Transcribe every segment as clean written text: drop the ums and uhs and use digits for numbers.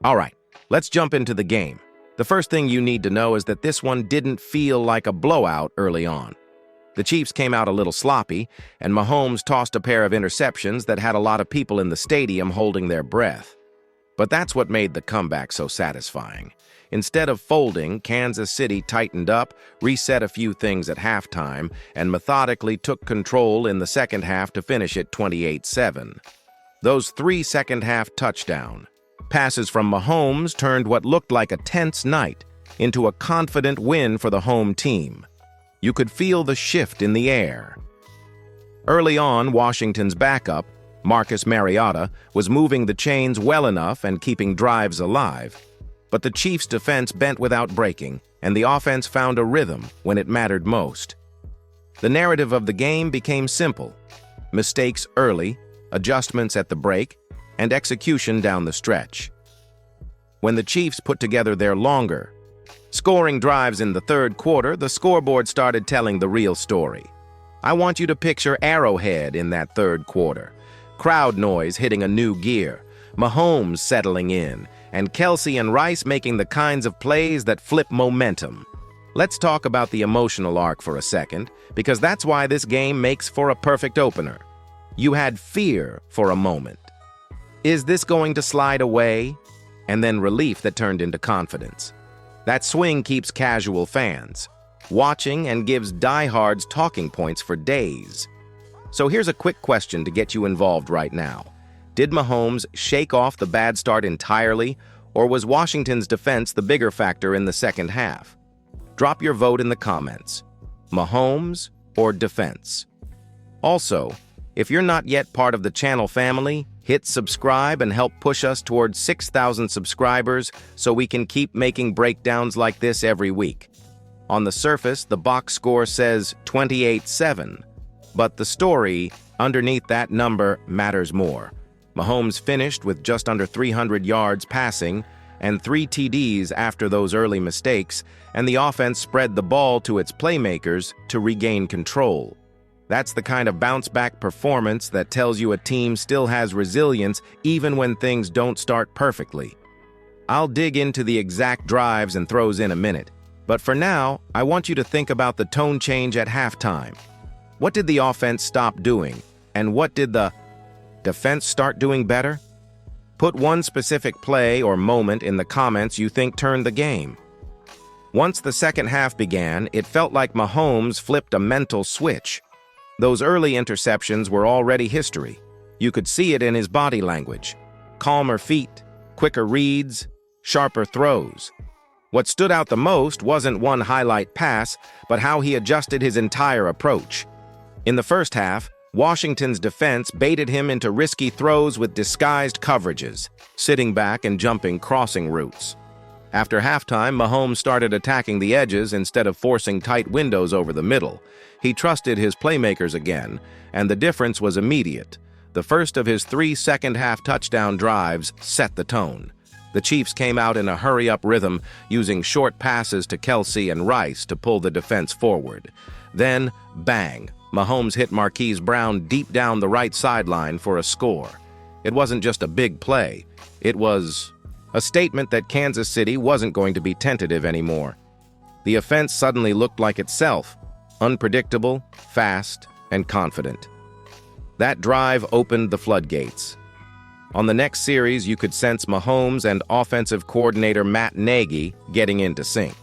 All right, let's jump into the game. The first thing you need to know is that this one didn't feel like a blowout early on. The Chiefs came out a little sloppy, and Mahomes tossed a pair of interceptions that had a lot of people in the stadium holding their breath. But that's what made the comeback so satisfying. Instead of folding, Kansas City tightened up, reset a few things at halftime, and methodically took control in the second half to finish it 28-7. Those 3 second-half touchdown passes from Mahomes turned what looked like a tense night into a confident win for the home team. You could feel the shift in the air. Early on, Washington's backup, Marcus Mariota, was moving the chains well enough and keeping drives alive. But the Chiefs' defense bent without breaking, and the offense found a rhythm when it mattered most. The narrative of the game became simple: mistakes early, adjustments at the break, and execution down the stretch. When the Chiefs put together their longer, scoring drives in the third quarter, the scoreboard started telling the real story. I want you to picture Arrowhead in that third quarter. Crowd noise hitting a new gear, Mahomes settling in, and Kelce and Rice making the kinds of plays that flip momentum. Let's talk about the emotional arc for a second, because that's why this game makes for a perfect opener. You had fear for a moment. Is this going to slide away? And then relief that turned into confidence. That swing keeps casual fans watching and gives diehards talking points for days. So here's a quick question to get you involved right now. Did Mahomes shake off the bad start entirely, or was Washington's defense the bigger factor in the second half? Drop your vote in the comments. Mahomes or defense? Also, if you're not yet part of the channel family, hit subscribe and help push us towards 6,000 subscribers so we can keep making breakdowns like this every week. On the surface, the box score says 28-7, but the story underneath that number matters more. Mahomes finished with just under 300 yards passing and 3 TDs after those early mistakes, and the offense spread the ball to its playmakers to regain control. That's the kind of bounce-back performance that tells you a team still has resilience even when things don't start perfectly. I'll dig into the exact drives and throws in a minute, but for now, I want you to think about the tone change at halftime. What did the offense stop doing, and what did the defense start doing better? Put one specific play or moment in the comments you think turned the game. Once the second half began, it felt like Mahomes flipped a mental switch. Those early interceptions were already history. You could see it in his body language. Calmer feet, quicker reads, sharper throws. What stood out the most wasn't one highlight pass, but how he adjusted his entire approach. In the first half, Washington's defense baited him into risky throws with disguised coverages, sitting back and jumping crossing routes. After halftime, Mahomes started attacking the edges instead of forcing tight windows over the middle. He trusted his playmakers again, and the difference was immediate. The first of his 3 second-half touchdown drives set the tone. The Chiefs came out in a hurry-up rhythm, using short passes to Kelce and Rice to pull the defense forward. Then, bang, Mahomes hit Marquise Brown deep down the right sideline for a score. It wasn't just a big play. It was a statement that Kansas City wasn't going to be tentative anymore. The offense suddenly looked like itself, unpredictable, fast, and confident. That drive opened the floodgates. On the next series, you could sense Mahomes and offensive coordinator Matt Nagy getting into sync.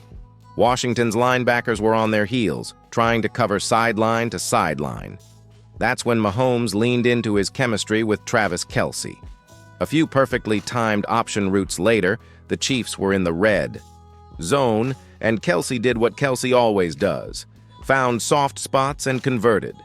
Washington's linebackers were on their heels, trying to cover sideline to sideline. That's when Mahomes leaned into his chemistry with Travis Kelce. A few perfectly timed option routes later, the Chiefs were in the red zone, and Kelce did what Kelce always does: found soft spots and converted.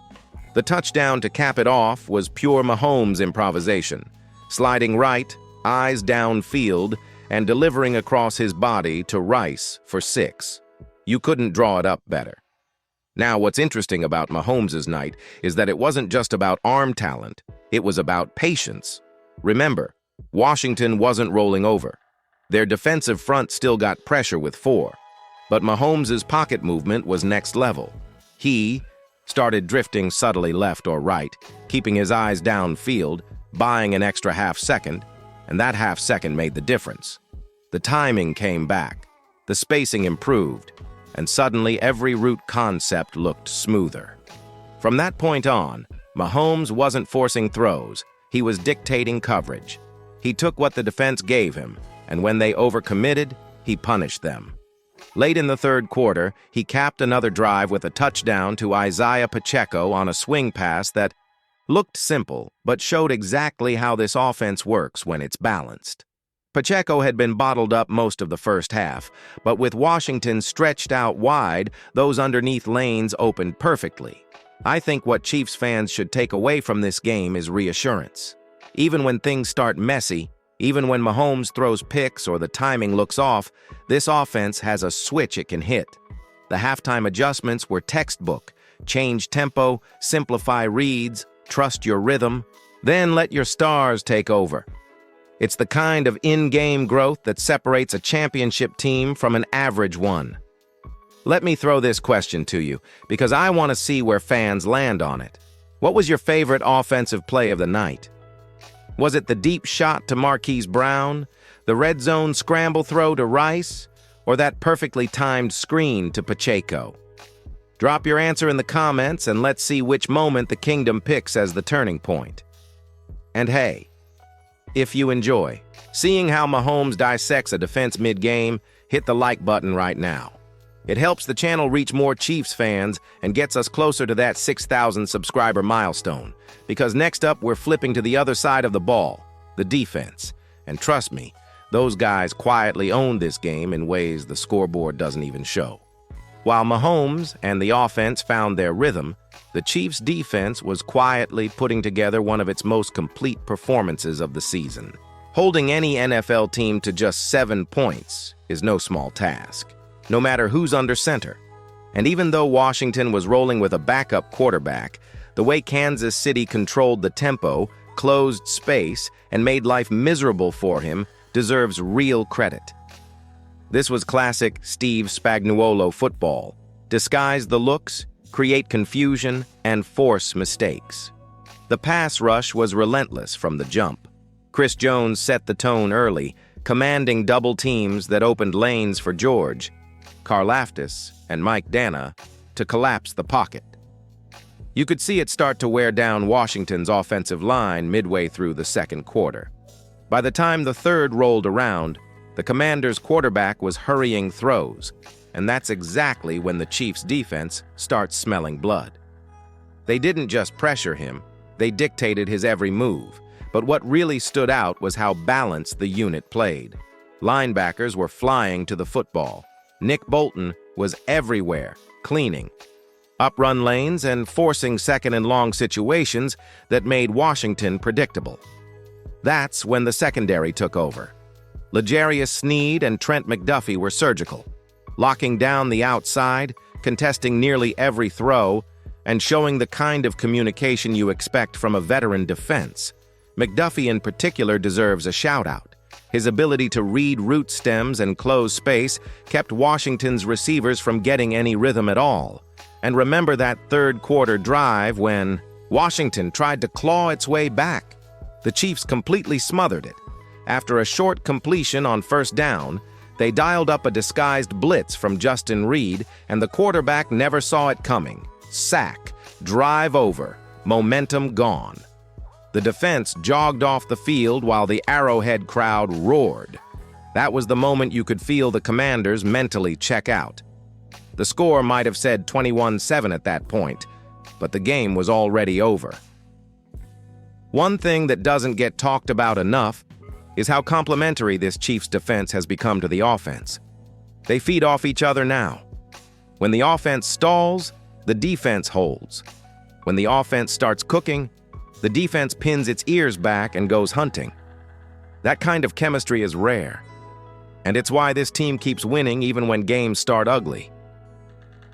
The touchdown to cap it off was pure Mahomes improvisation, sliding right, eyes downfield, and delivering across his body to Rice for 6. You couldn't draw it up better. Now, what's interesting about Mahomes' night is that it wasn't just about arm talent, it was about patience. Remember, Washington wasn't rolling over. Their defensive front still got pressure with 4, but Mahomes' pocket movement was next level. He started drifting subtly left or right, keeping his eyes downfield, buying an extra half second, and that half second made the difference. The timing came back, the spacing improved, and suddenly every route concept looked smoother. From that point on, Mahomes wasn't forcing throws, he was dictating coverage. He took what the defense gave him, and when they overcommitted, he punished them. Late in the third quarter, he capped another drive with a touchdown to Isaiah Pacheco on a swing pass that looked simple, but showed exactly how this offense works when it's balanced. Pacheco had been bottled up most of the first half, but with Washington stretched out wide, those underneath lanes opened perfectly. I think what Chiefs fans should take away from this game is reassurance. Even when things start messy, even when Mahomes throws picks or the timing looks off, this offense has a switch it can hit. The halftime adjustments were textbook. Change tempo, simplify reads, trust your rhythm, then let your stars take over. It's the kind of in-game growth that separates a championship team from an average one. Let me throw this question to you, because I want to see where fans land on it. What was your favorite offensive play of the night? Was it the deep shot to Marquise Brown, the red zone scramble throw to Rice, or that perfectly timed screen to Pacheco? Drop your answer in the comments and let's see which moment the Kingdom picks as the turning point. And hey, if you enjoy seeing how Mahomes dissects a defense mid-game, hit the like button right now. It helps the channel reach more Chiefs fans and gets us closer to that 6,000 subscriber milestone. Because next up, we're flipping to the other side of the ball, the defense. And trust me, those guys quietly own this game in ways the scoreboard doesn't even show. While Mahomes and the offense found their rhythm, the Chiefs' defense was quietly putting together one of its most complete performances of the season. Holding any NFL team to just 7 points is no small task, no matter who's under center. And even though Washington was rolling with a backup quarterback, the way Kansas City controlled the tempo, closed space, and made life miserable for him deserves real credit. This was classic Steve Spagnuolo football. Disguise the looks, create confusion, and force mistakes. The pass rush was relentless from the jump. Chris Jones set the tone early, commanding double teams that opened lanes for George, Karlaftis, and Mike Dana to collapse the pocket. You could see it start to wear down Washington's offensive line midway through the second quarter. By the time the third rolled around, the Commanders' quarterback was hurrying throws, and that's exactly when the Chiefs' defense starts smelling blood. They didn't just pressure him, they dictated his every move, but what really stood out was how balanced the unit played. Linebackers were flying to the football. Nick Bolton was everywhere, cleaning up-run lanes and forcing second-and-long situations that made Washington predictable. That's when the secondary took over. L'Jarius Sneed and Trent McDuffie were surgical, locking down the outside, contesting nearly every throw, and showing the kind of communication you expect from a veteran defense. McDuffie in particular deserves a shout-out. His ability to read route stems and close space kept Washington's receivers from getting any rhythm at all. And remember that third-quarter drive when Washington tried to claw its way back. The Chiefs completely smothered it. After a short completion on first down, they dialed up a disguised blitz from Justin Reed, and the quarterback never saw it coming. Sack, drive over, momentum gone. The defense jogged off the field while the Arrowhead crowd roared. That was the moment you could feel the Commanders mentally check out. The score might have said 21-7 at that point, but the game was already over. One thing that doesn't get talked about enough is how complementary this Chiefs defense has become to the offense. They feed off each other now. When the offense stalls, the defense holds. When the offense starts cooking, the defense pins its ears back and goes hunting. That kind of chemistry is rare, and it's why this team keeps winning even when games start ugly.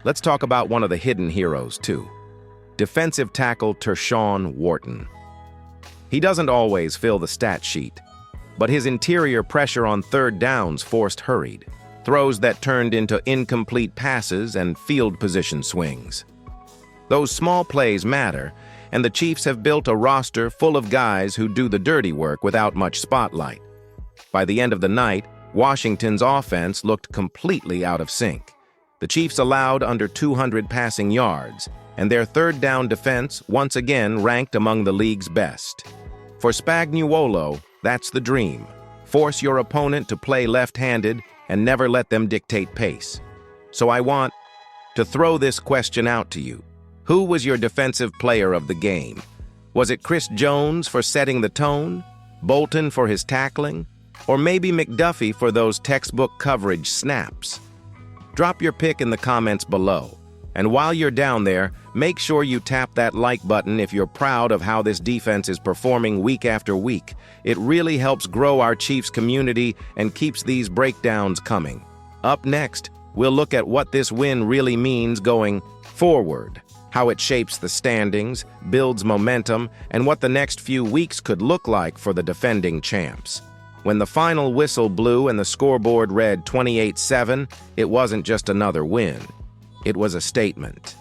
Let's talk about one of the hidden heroes, too. Defensive tackle Tershawn Wharton. He doesn't always fill the stat sheet, but his interior pressure on third downs forced hurried, throws that turned into incomplete passes and field position swings. Those small plays matter, and the Chiefs have built a roster full of guys who do the dirty work without much spotlight. By the end of the night, Washington's offense looked completely out of sync. The Chiefs allowed under 200 passing yards, and their third down defense once again ranked among the league's best. For Spagnuolo, that's the dream. Force your opponent to play left-handed and never let them dictate pace. So I want to throw this question out to you. Who was your defensive player of the game? Was it Chris Jones for setting the tone, Bolton for his tackling, or maybe McDuffie for those textbook coverage snaps? Drop your pick in the comments below. And while you're down there, make sure you tap that like button if you're proud of how this defense is performing week after week. It really helps grow our Chiefs community and keeps these breakdowns coming. Up next, we'll look at what this win really means going forward, how it shapes the standings, builds momentum, and what the next few weeks could look like for the defending champs. When the final whistle blew and the scoreboard read 28-7, it wasn't just another win. It was a statement.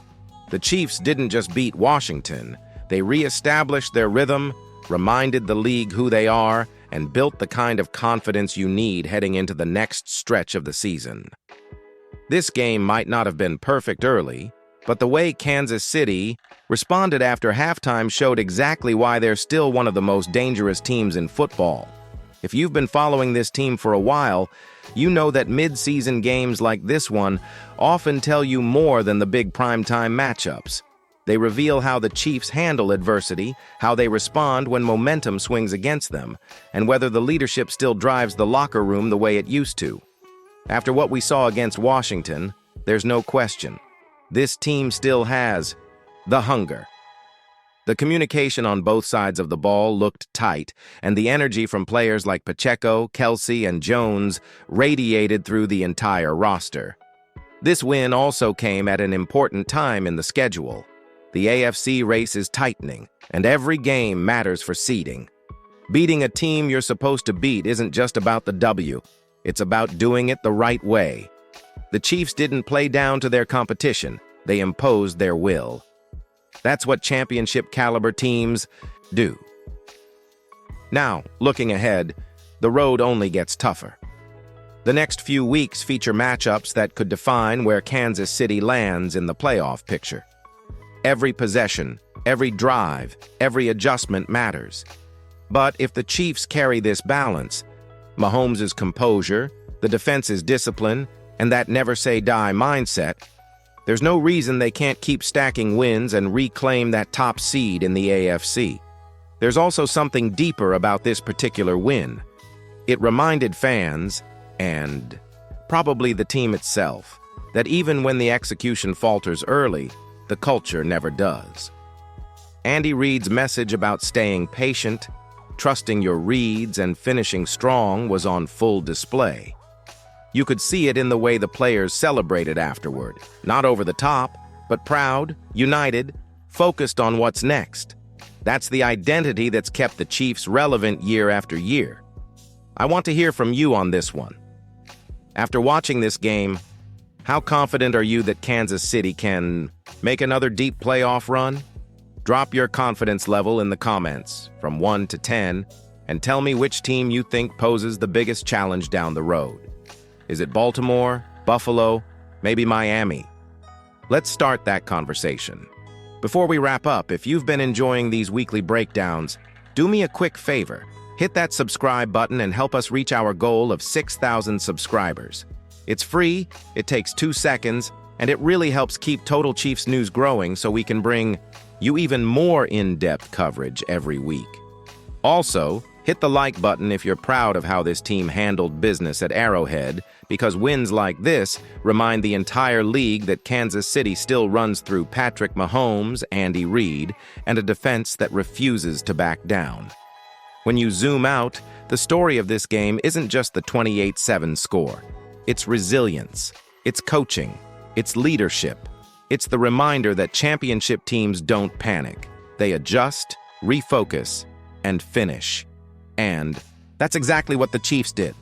The Chiefs didn't just beat Washington, they re-established their rhythm, reminded the league who they are, and built the kind of confidence you need heading into the next stretch of the season. This game might not have been perfect early, but the way Kansas City responded after halftime showed exactly why they're still one of the most dangerous teams in football. If you've been following this team for a while, you know that mid-season games like this one often tell you more than the big primetime matchups. They reveal how the Chiefs handle adversity, how they respond when momentum swings against them, and whether the leadership still drives the locker room the way it used to. After what we saw against Washington, there's no question. This team still has the hunger. The communication on both sides of the ball looked tight, and the energy from players like Pacheco, Kelsey, and Jones radiated through the entire roster. This win also came at an important time in the schedule. The AFC race is tightening, and every game matters for seeding. Beating a team you're supposed to beat isn't just about the W. It's about doing it the right way. The Chiefs didn't play down to their competition. They imposed their will. That's what championship-caliber teams do. Now, looking ahead, the road only gets tougher. The next few weeks feature matchups that could define where Kansas City lands in the playoff picture. Every possession, every drive, every adjustment matters. But if the Chiefs carry this balance, Mahomes' composure, the defense's discipline, and that never-say-die mindset, there's no reason they can't keep stacking wins and reclaim that top seed in the AFC. There's also something deeper about this particular win. It reminded fans, and probably the team itself, that even when the execution falters early, the culture never does. Andy Reid's message about staying patient, trusting your reads, and finishing strong was on full display. You could see it in the way the players celebrated afterward, not over the top, but proud, united, focused on what's next. That's the identity that's kept the Chiefs relevant year after year. I want to hear from you on this one. After watching this game, how confident are you that Kansas City can make another deep playoff run? Drop your confidence level in the comments from 1 to 10 and tell me which team you think poses the biggest challenge down the road. Is it Baltimore, Buffalo, maybe Miami? Let's start that conversation. Before we wrap up, if you've been enjoying these weekly breakdowns, do me a quick favor. Hit that subscribe button and help us reach our goal of 6,000 subscribers. It's free, it takes 2 seconds, and it really helps keep Total Chiefs News growing so we can bring you even more in-depth coverage every week. Also, hit the like button if you're proud of how this team handled business at Arrowhead, because wins like this remind the entire league that Kansas City still runs through Patrick Mahomes, Andy Reid, and a defense that refuses to back down. When you zoom out, the story of this game isn't just the 28-7 score. It's resilience, it's coaching, it's leadership. It's the reminder that championship teams don't panic. They adjust, refocus, and finish. And that's exactly what the Chiefs did.